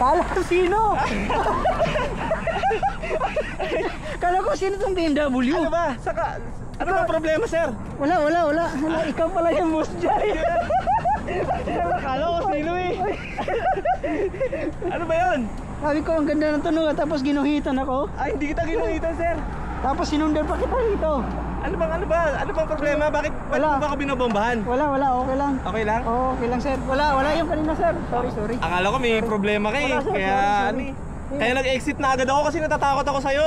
Kala ko sino? Kala ko sino tong BMW? Ano ba? Saka, ano ba problema, sir? Wala. Ikaw pala yung boss dyan. Akala ko sino eh. Ano ba yun? Sabi ko, ang ganda ng tunog tapos ginuhitan ako. Ay, hindi kita ginuhitan, sir. Tapos sinundan pa kita dito. Ano bang problema? Bakit Wala. mo ba ako binobombahan? Wala, okay lang. Okay lang? Oo, okay lang sir. Wala yung kanina sir. Sorry. Akala ko may problema ka eh. Wala, sir. Kaya Sorry. ano eh. Kaya nag-exit na agad ako kasi natatakot ako sa'yo.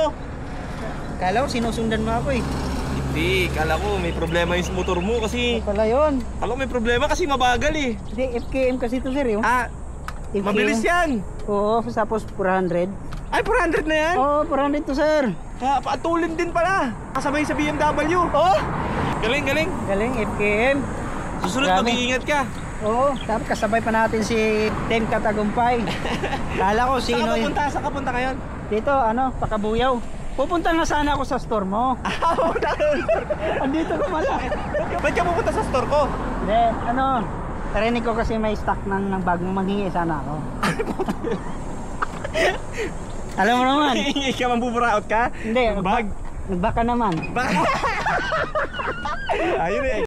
Kala ko sinusundan mo ako eh. Hindi, kala ko may problema yung motor mo kasi Ano pala yun? kala ko may problema kasi mabagal eh. Hindi, FKM kasi ito sir yun. FKM. Mabilis yan. Oo, tapos 400. Ay, 400 na yan? Oo, 400 to sir. Patulin din pala. Kasabay sa BMW. Oo. Galing. Galing, FKM. Susunod, Grabe. mag-iingat ka. Oo, tapos kasabay pa natin si Tem Katagumpay. Kala ko sino yun. Saan ka punta ngayon? Dito, Pakabuyaw. Pupunta na sana ako sa store mo. Andito ka pala. Ba't ka pupunta sa store ko? Hindi, narinig ko kasi may stock ng bagong manghingi sana ako. Alam mo naman. Hingi ka, mambuburaot ka? Hindi, Bag? nagbaka naman. Ayun eh.